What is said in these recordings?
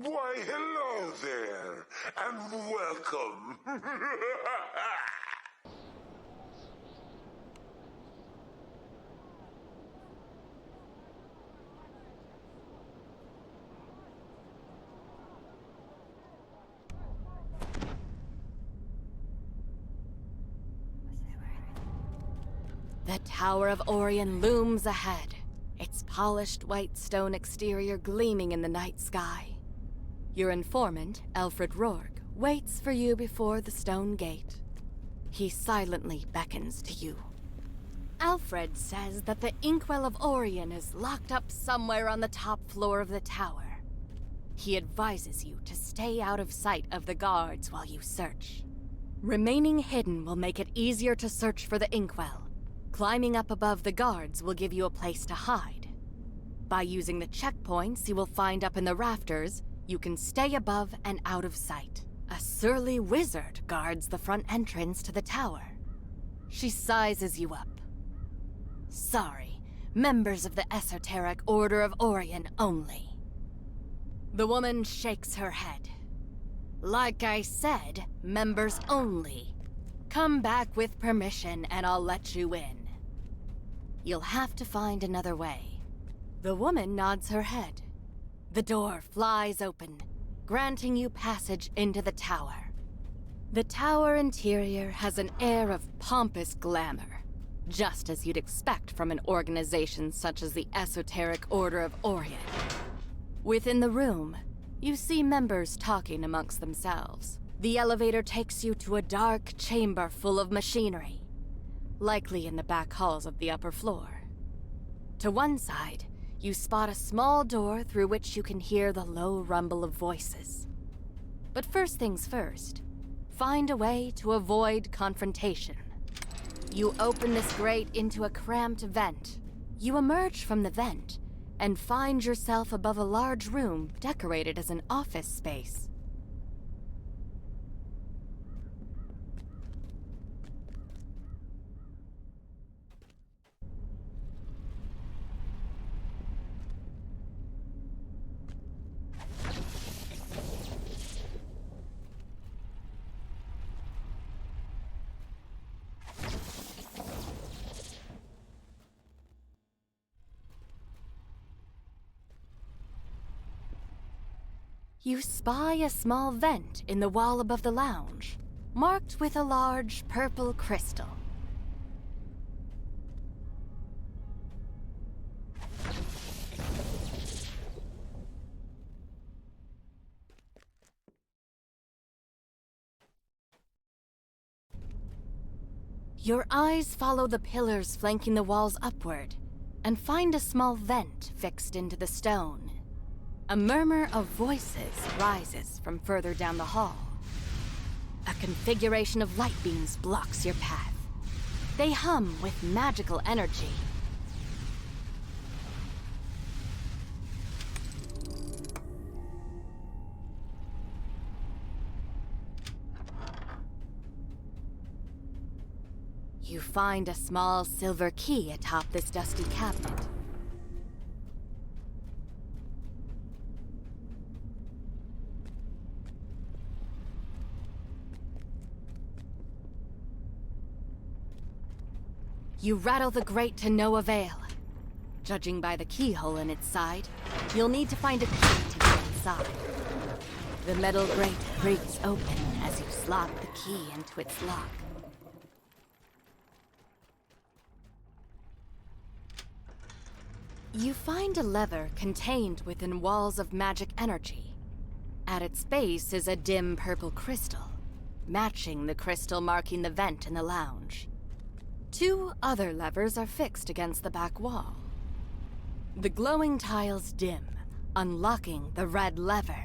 Why, hello there, and welcome. The Tower of Aureon looms ahead, its polished white stone exterior gleaming in the night sky. Your informant, Alfred Rourke, waits for you before the stone gate. He silently beckons to you. Alfred says that the Inkwell of Aureon is locked up somewhere on the top floor of the tower. He advises you to stay out of sight of the guards while you search. Remaining hidden will make it easier to search for the Inkwell. Climbing up above the guards will give you a place to hide. By using the checkpoints you will find up in the rafters, you can stay above and out of sight. A surly wizard guards the front entrance to the tower. She sizes you up. Sorry, members of the Esoteric Order of Aureon only. The woman shakes her head. Like I said, members only. Come back with permission and I'll let you in. You'll have to find another way. The woman nods her head. The door flies open, granting you passage into the tower. The tower interior has an air of pompous glamour, just as you'd expect from an organization such as the Esoteric Order of Aureon. Within the room, you see members talking amongst themselves. The elevator takes you to a dark chamber full of machinery, likely in the back halls of the upper floor. To one side, you spot a small door through which you can hear the low rumble of voices. But first things first, find a way to avoid confrontation. You open this grate into a cramped vent. You emerge from the vent and find yourself above a large room decorated as an office space. You spy a small vent in the wall above the lounge, marked with a large purple crystal. Your eyes follow the pillars flanking the walls upward, and find a small vent fixed into the stone. A murmur of voices rises from further down the hall. A configuration of light beams blocks your path. They hum with magical energy. You find a small silver key atop this dusty cabinet. You rattle the grate to no avail. Judging by the keyhole in its side, you'll need to find a key to get inside. The metal grate creaks open as you slot the key into its lock. You find a lever contained within walls of magic energy. At its base is a dim purple crystal, matching the crystal marking the vent in the lounge. 2 other levers are fixed against the back wall. The glowing tiles dim, unlocking the red lever.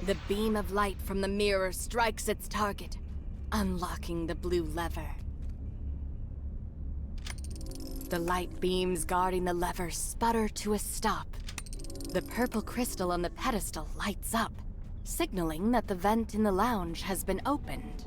The beam of light from the mirror strikes its target, unlocking the blue lever. The light beams guarding the lever sputter to a stop. The purple crystal on the pedestal lights up, signaling that the vent in the lounge has been opened.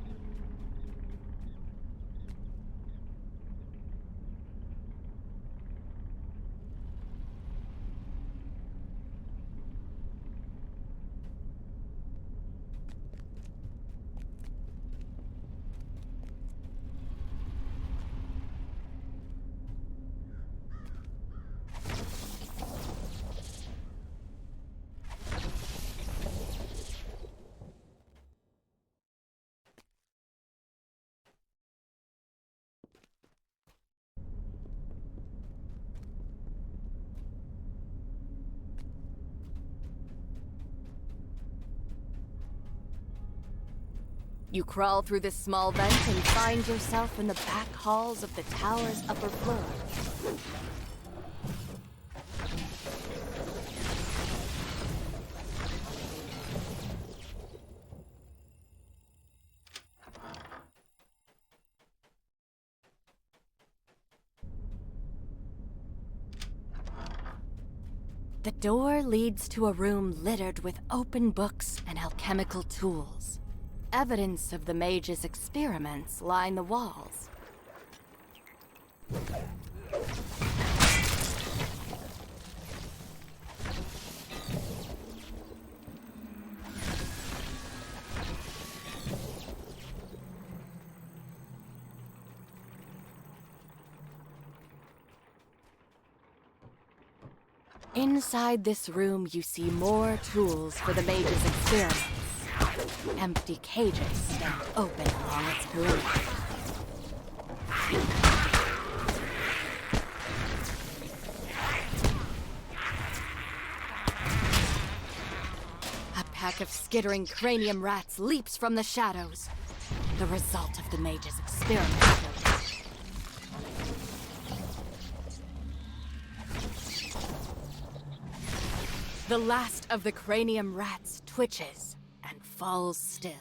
You crawl through this small vent and find yourself in the back halls of the tower's upper floor. The door leads to a room littered with open books and alchemical tools. Evidence of the mage's experiments line the walls. Inside this room, you see more tools for the mage's experiments. Empty cages stand open along its perimeter. A pack of skittering cranium rats leaps from the shadows, the result of the mage's experiment. The last of the cranium rats twitches and falls still.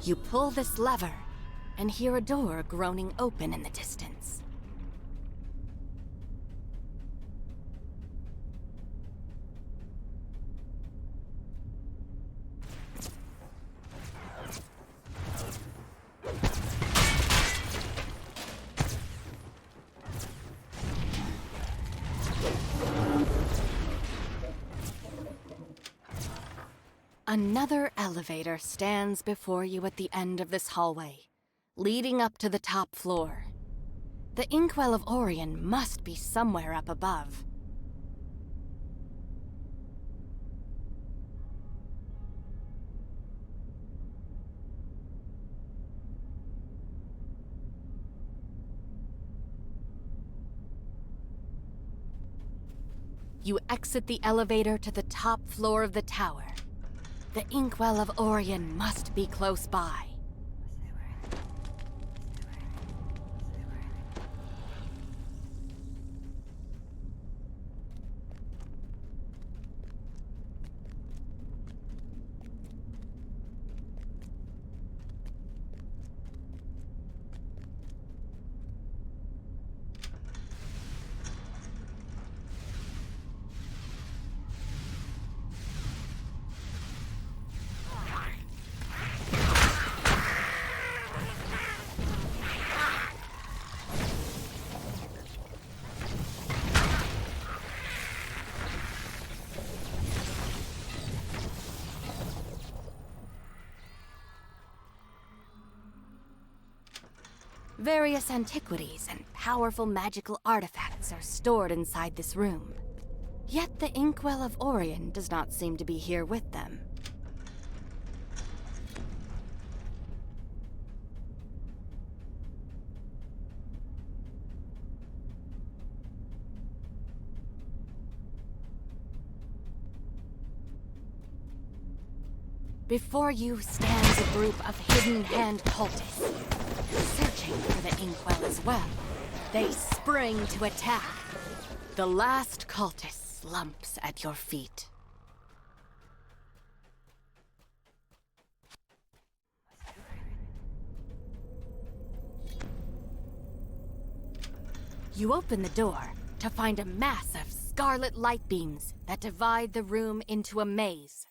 You pull this lever and hear a door groaning open in the distance. Another elevator stands before you at the end of this hallway, leading up to the top floor. The Inkwell of Orion must be somewhere up above. You exit the elevator to the top floor of the tower. The Inkwell of Orion must be close by. Various antiquities and powerful magical artifacts are stored inside this room. Yet the Inkwell of Orion does not seem to be here with them. Before you stands a group of hidden hand cultists, searching for the inkwell as well. They spring to attack. The last cultist slumps at your feet. You open the door to find a mass of scarlet light beams that divide the room into a maze.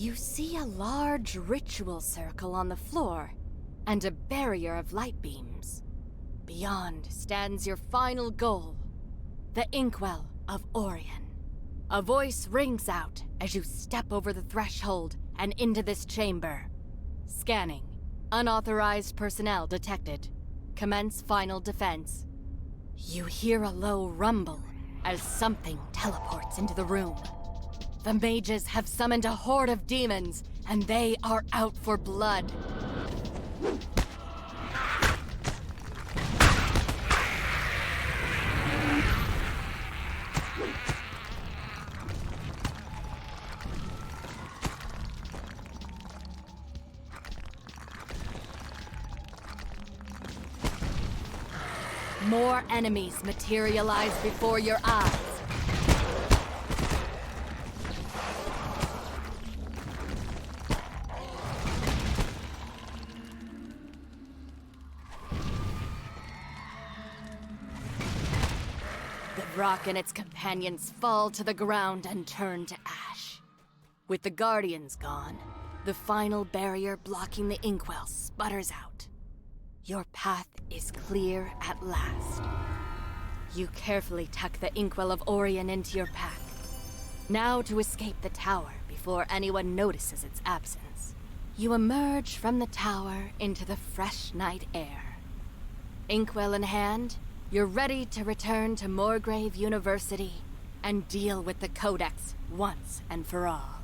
You see a large ritual circle on the floor, and a barrier of light beams. Beyond stands your final goal, the Inkwell of Aureon. A voice rings out as you step over the threshold and into this chamber. Scanning. Unauthorized personnel detected. Commence final defense. You hear a low rumble as something teleports into the room. The mages have summoned a horde of demons, and they are out for blood. More enemies materialize before your eyes. The rock and its companions fall to the ground and turn to ash. With the Guardians gone, the final barrier blocking the Inkwell sputters out. Your path is clear at last. You carefully tuck the Inkwell of Aureon into your pack. Now to escape the tower before anyone notices its absence. You emerge from the tower into the fresh night air. Inkwell in hand, you're ready to return to Morgrave University and deal with the Codex once and for all.